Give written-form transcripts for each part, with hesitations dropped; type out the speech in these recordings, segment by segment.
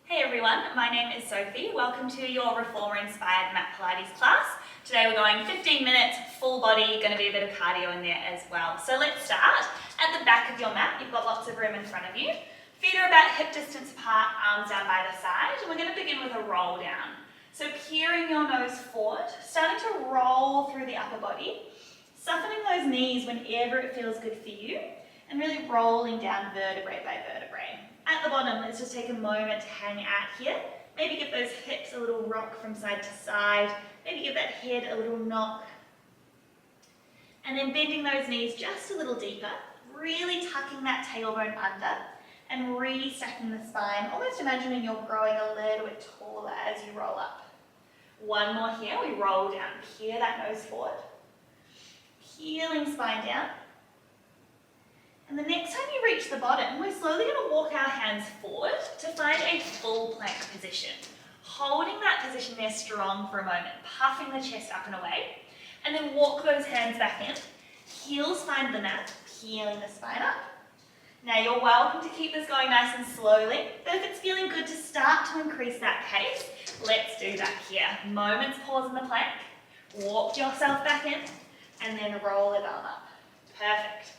Hey everyone, my name is Sophie. Welcome to your Reformer-inspired mat Pilates class. Today we're going 15 minutes, full body, going to be a bit of cardio in there as well. So let's start. At the back of your mat, you've got lots of room in front of you. Feet are about hip distance apart, arms down by the side. And we're going to begin with a roll down. So peering your nose forward, starting to roll through the upper body, softening those knees whenever it feels good for you, and really rolling down vertebrae by vertebrae. At the bottom, let's just take a moment to hang out here. Maybe give those hips a little rock from side to side. Maybe give that head a little knock. And then bending those knees just a little deeper, really tucking that tailbone under and restacking the spine, almost imagining you're growing a little bit taller as you roll up. One more here, we roll down, peer that nose forward. Peeling spine down. And the next time you reach the bottom, we're slowly going to walk our hands forward to find a full plank position. Holding that position there strong for a moment, puffing the chest up and away, and then walk those hands back in. Heels find the mat, peeling the spine up. Now you're welcome to keep this going nice and slowly, but if it's feeling good to start to increase that pace, let's do that here. Moments pause in the plank, walk yourself back in, and then roll it on up. Perfect.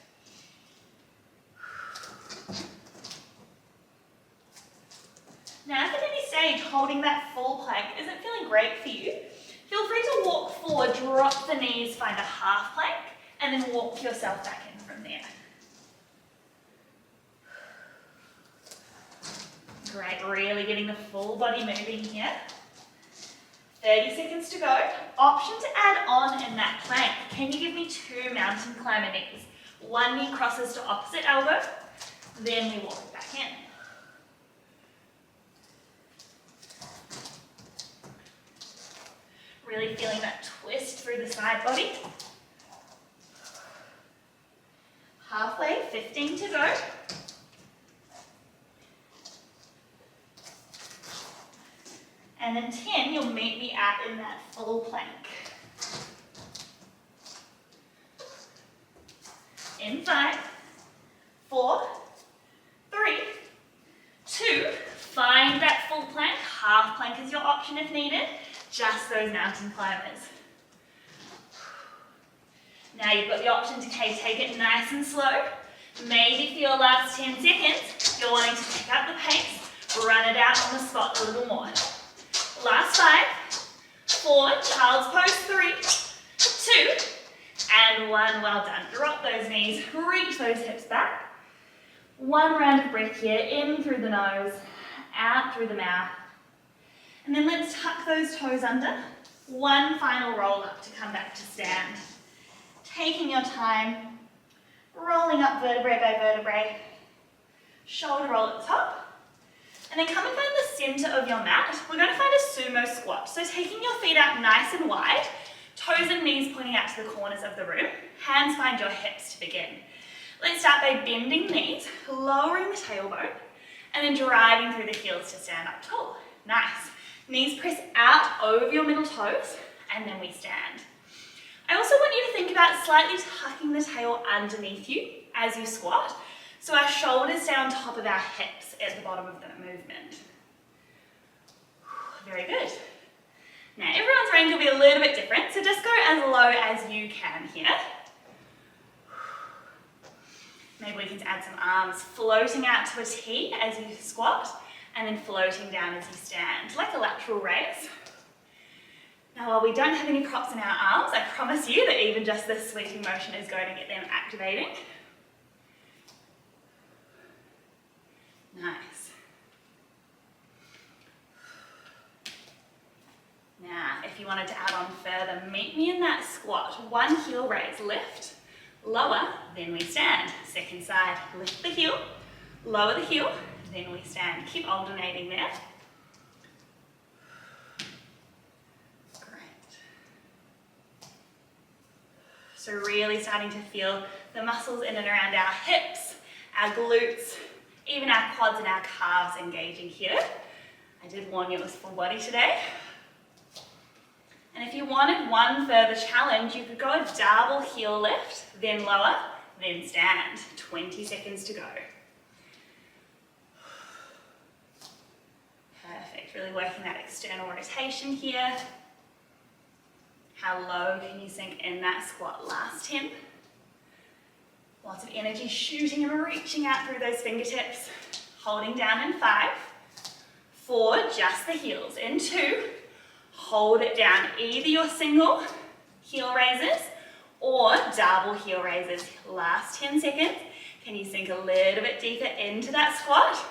Now, if at any stage holding that full plank isn't feeling great for you, feel free to walk forward, drop the knees, find a half plank, and then walk yourself back in from there. Great, really getting the full body moving here. 30 seconds to go. Option to add on in that plank. Can you give me 2 mountain climber knees? One knee crosses to opposite elbow, then we walk it back in. Really feeling that twist through the side body. Halfway, 15 to go. And then 10, you'll meet me out in that full plank. In 5, 4, 3, 2, find that full plank. Half plank is your option if needed. Just those mountain climbers. Now you've got the option to take it nice and slow. Maybe for your last 10 seconds, you're wanting to pick up the pace, run it out on the spot a little more. Last 5, 4, child's pose, 3, 2, and 1, well done. Drop those knees, reach those hips back. One round of breath here, in through the nose, out through the mouth. And then let's tuck those toes under. One final roll up to come back to stand. Taking your time, rolling up vertebrae by vertebrae. Shoulder roll at the top. And then come and find the center of your mat. We're going to find a sumo squat. So taking your feet out nice and wide, toes and knees pointing out to the corners of the room. Hands find your hips to begin. Let's start by bending knees, lowering the tailbone, and then driving through the heels to stand up tall. Nice. Knees press out over your middle toes, and then we stand. I also want you to think about slightly tucking the tail underneath you as you squat, so our shoulders stay on top of our hips at the bottom of the movement. Very good. Now, everyone's range will be a little bit different, so just go as low as you can here. Maybe we can add some arms floating out to a T as you squat, and then floating down as you stand, like a lateral raise. Now, while we don't have any props in our arms, I promise you that even just this sweeping motion is going to get them activating. Nice. Now, if you wanted to add on further, meet me in that squat. One heel raise, lift, lower, then we stand. Second side, lift the heel, lower the heel, then we stand. Keep alternating there. Great. So really starting to feel the muscles in and around our hips, our glutes, even our quads and our calves engaging here. I did warn you it was full body today. And if you wanted one further challenge, you could go a double heel lift, then lower, then stand. 20 seconds to go. Really working that external rotation here. How low can you sink in that squat? Last 10. Lots of energy shooting and reaching out through those fingertips. Holding down in 5, 4, just the heels. In 2, hold it down. Either your single heel raises or double heel raises. Last 10 seconds. Can you sink a little bit deeper into that squat?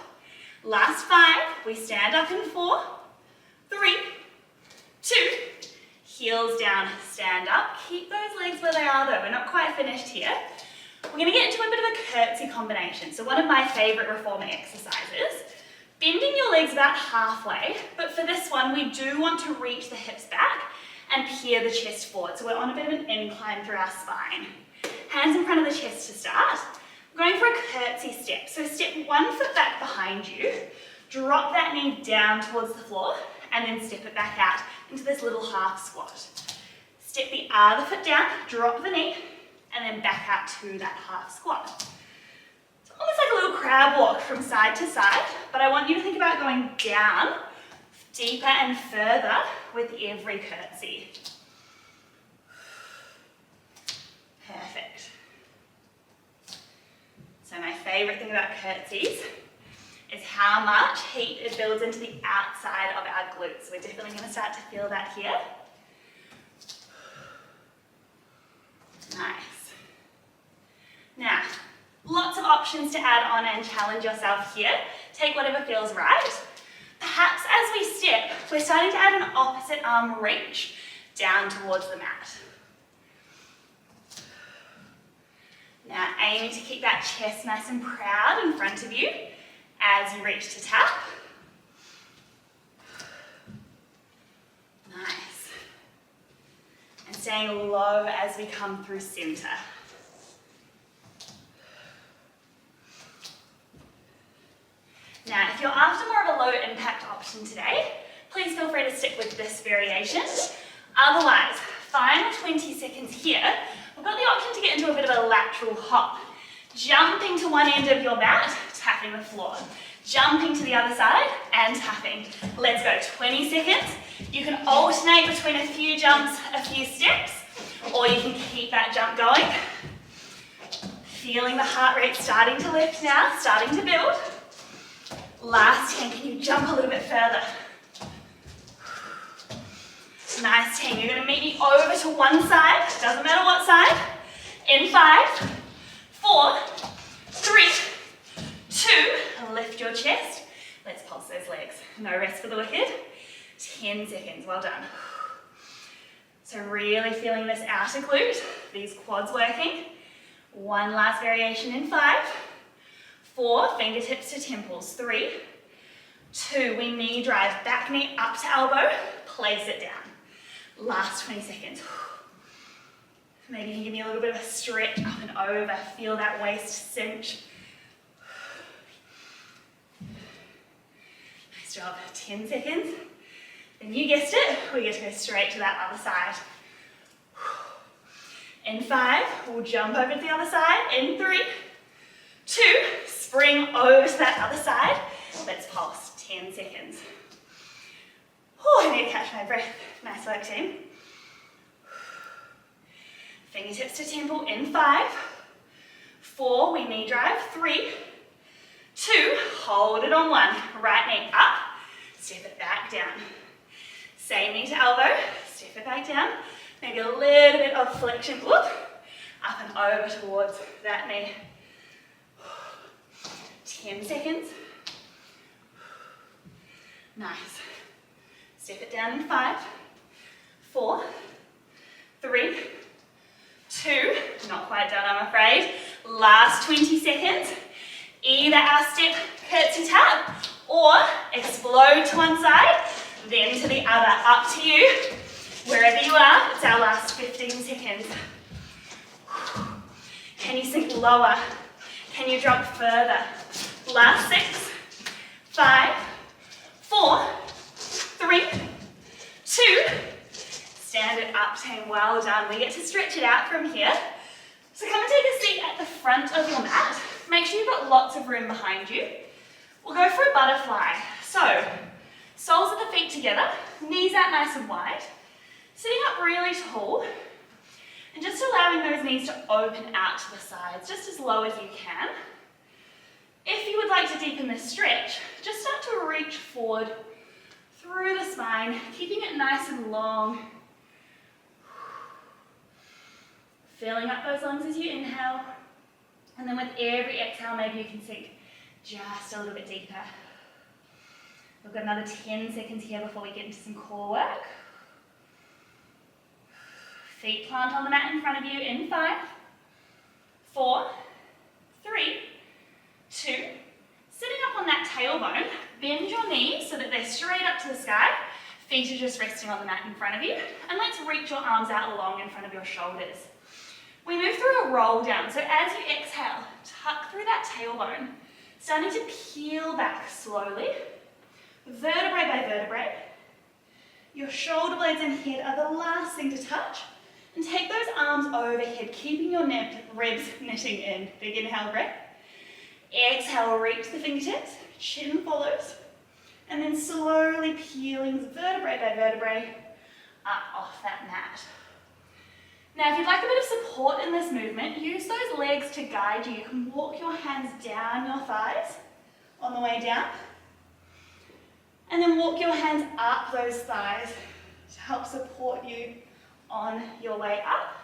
Last 5, we stand up in 4, 3, 2, heels down, stand up. Keep those legs where they are though, we're not quite finished here. We're going to get into a bit of a curtsy combination. So one of my favourite reformer exercises, bending your legs about halfway, but for this one we do want to reach the hips back and peer the chest forward. So we're on a bit of an incline through our spine. Hands in front of the chest to start. We're going for a curtsy step. So step 1 foot back behind you, drop that knee down towards the floor, and then step it back out into this little half squat. Step the other foot down, drop the knee, and then back out to that half squat. It's almost like a little crab walk from side to side, but I want you to think about going down deeper and further with every curtsy. Perfect. So my favourite thing about curtsies is how much heat it builds into the outside of our glutes. We're definitely going to start to feel that here. Nice. Now, lots of options to add on and challenge yourself here. Take whatever feels right. Perhaps as we step, we're starting to add an opposite arm reach down towards the mat. Now, aiming to keep that chest nice and proud in front of you as you reach to tap. Nice. And staying low as we come through center. Now, if you're after more of a low impact option today, please feel free to stick with this variation. Otherwise, final 20 seconds here, we've got the option to get into a bit of a lateral hop. Jumping to one end of your mat, tapping the floor. Jumping to the other side and tapping. Let's go, 20 seconds. You can alternate between a few jumps, a few steps, or you can keep that jump going. Feeling the heart rate starting to lift now, starting to build. Last 10, can you jump a little bit further? Nice 10, you're going to meet me over to one side, doesn't matter what side. In 5, 4, 3, 2, lift your chest. Let's pulse those legs. No rest for the wicked. 10 seconds, well done. So really feeling this outer glute, these quads working. One last variation in 5, 4, fingertips to temples. 3, 2, we knee drive, back knee up to elbow, place it down. Last 20 seconds. Maybe you can give me a little bit of a stretch up and over, feel that waist cinch. Nice job, 10 seconds. Then you guessed it, we get to go straight to that other side. In 5, we'll jump over to the other side. In 3, 2, spring over to that other side. Let's pulse, 10 seconds. I need to catch my breath. Nice work, team. Fingertips to temple in 5, 4, we knee drive. 3, 2, hold it on 1. Right knee up, step it back down. Same knee to elbow, step it back down. Maybe a little bit of flexion, up and over towards that knee. 10 seconds. Nice. Step it down in 5, 4, 3, 2, not quite done I'm afraid. Last 20 seconds. Either our step curtsy tap or explode to one side, then to the other. Up to you. Wherever you are, it's our last 15 seconds. Can you sink lower? Can you drop further? Last 6, 5, 4, 3, 2, stand it up, team, well done. We get to stretch it out from here. So come and take a seat at the front of your mat. Make sure you've got lots of room behind you. We'll go for a butterfly. So, Soles of the feet together, knees out nice and wide. Sitting up really tall, and just allowing those knees to open out to the sides, just as low as you can. If you would like to deepen this stretch, just start to reach forward through the spine, keeping it nice and long. Filling up those lungs as you inhale. And then with every exhale, maybe you can sink just a little bit deeper. We've got another 10 seconds here before we get into some core work. Feet plant on the mat in front of you in 5, 4, 3, 2. Sitting up on that tailbone, bend your knees so that they're straight up to the sky. Feet are just resting on the mat in front of you. And let's reach your arms out long in front of your shoulders. We move through a roll down. So as you exhale, tuck through that tailbone, starting to peel back slowly, vertebrae by vertebrae. Your shoulder blades and head are the last thing to touch. And take those arms overhead, keeping your ribs knitting in. Big inhale, breath. Exhale, reach the fingertips, chin follows. And then slowly peeling vertebrae by vertebrae up off that mat. Now, if you'd like a bit of support in this movement, use those legs to guide you. You can walk your hands down your thighs on the way down. And then walk your hands up those thighs to help support you on your way up.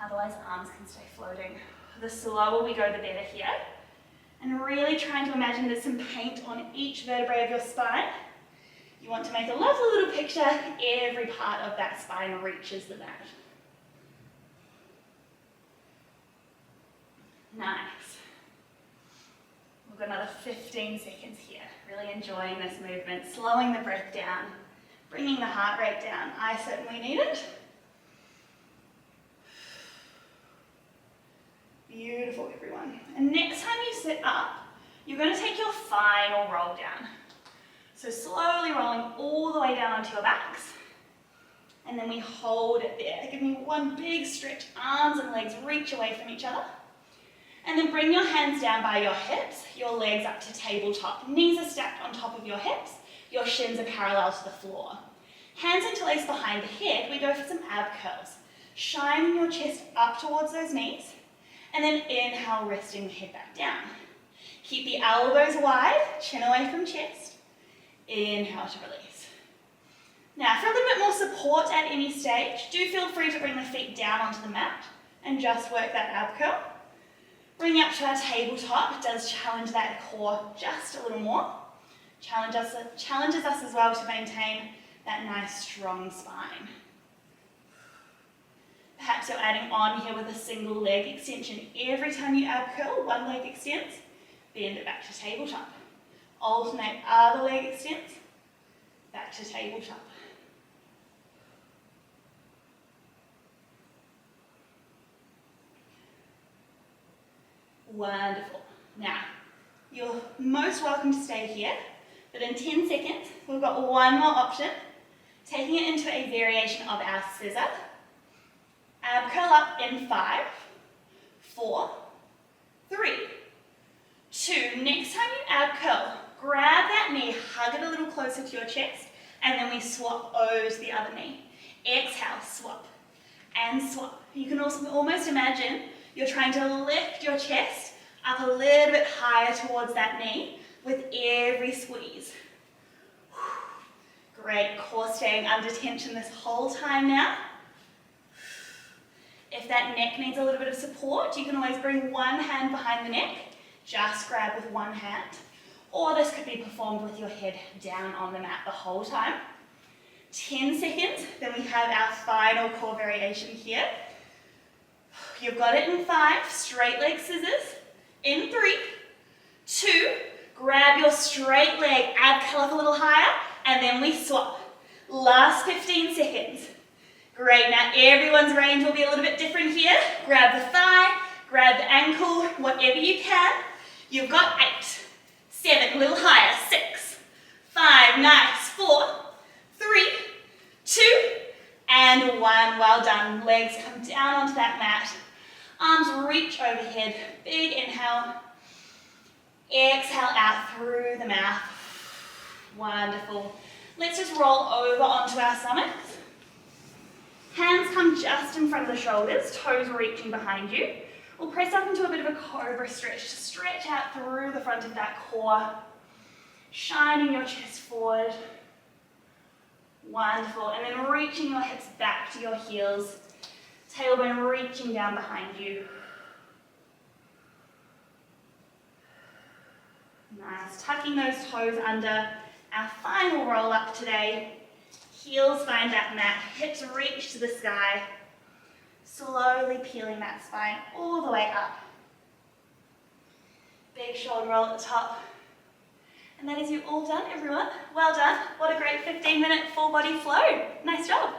Otherwise, arms can stay floating. The slower we go, the better here. And really trying to imagine there's some paint on each vertebrae of your spine. You want to make a lovely little picture. Every part of that spine reaches the mat. Nice. We've got another 15 seconds here. Really enjoying this movement, slowing the breath down, bringing the heart rate down. I certainly need it. Beautiful, everyone. And next time you sit up, you're going to take your final roll down. So slowly rolling all the way down onto your backs. And then we hold it there. Give me one big stretch. Arms and legs reach away from each other. And then bring your hands down by your hips, your legs up to tabletop. Knees are stacked on top of your hips. Your shins are parallel to the floor. Hands interlace behind the head. We go for some ab curls. Shining your chest up towards those knees. And then inhale, resting the head back down. Keep the elbows wide, chin away from chest. Inhale to release. Now, for a little bit more support at any stage, do feel free to bring the feet down onto the mat and just work that ab curl. Bring up to our tabletop. It does challenge that core just a little more. Challenges us as well to maintain that nice strong spine. Perhaps you're adding on here with a single leg extension. Every time you ab curl, one leg extends, bend it back to tabletop. Alternate other leg extends, back to tabletop. Wonderful. Now, you're most welcome to stay here, but in 10 seconds, we've got one more option, taking it into a variation of our scissor. Ab curl up in 5, 4, 3, 2. Next time you ab curl, grab that knee, hug it a little closer to your chest, and then we swap over to the other knee. Exhale, swap, and swap. You can also almost imagine you're trying to lift your chest up a little bit higher towards that knee with every squeeze. Great, core staying under tension this whole time now. If that neck needs a little bit of support, you can always bring one hand behind the neck, just grab with one hand, or this could be performed with your head down on the mat the whole time. 10 seconds, then we have our final core variation here. You've got it in 5, straight leg scissors. In 3, 2, grab your straight leg, ab curl up a little higher, and then we swap. Last 15 seconds. Great, now everyone's range will be a little bit different here. Grab the thigh, grab the ankle, whatever you can. You've got 8, 7, a little higher, 6, 5, nice, 4, 3, 2, and 1. Well done. Legs come down onto that mat. Arms reach overhead. Big inhale. Exhale out through the mouth. Wonderful. Let's just roll over onto our stomachs. Hands come just in front of the shoulders, toes reaching behind you. We'll press up into a bit of a cobra stretch to stretch out through the front of that core, shining your chest forward. Wonderful. And then reaching your hips back to your heels, tailbone reaching down behind you. Nice. Tucking those toes under. Our final roll up today. Heels find that mat, hips reach to the sky. Slowly peeling that spine all the way up. Big shoulder roll at the top. And that is you all done, everyone. Well done. What a great 15-minute full body flow. Nice job.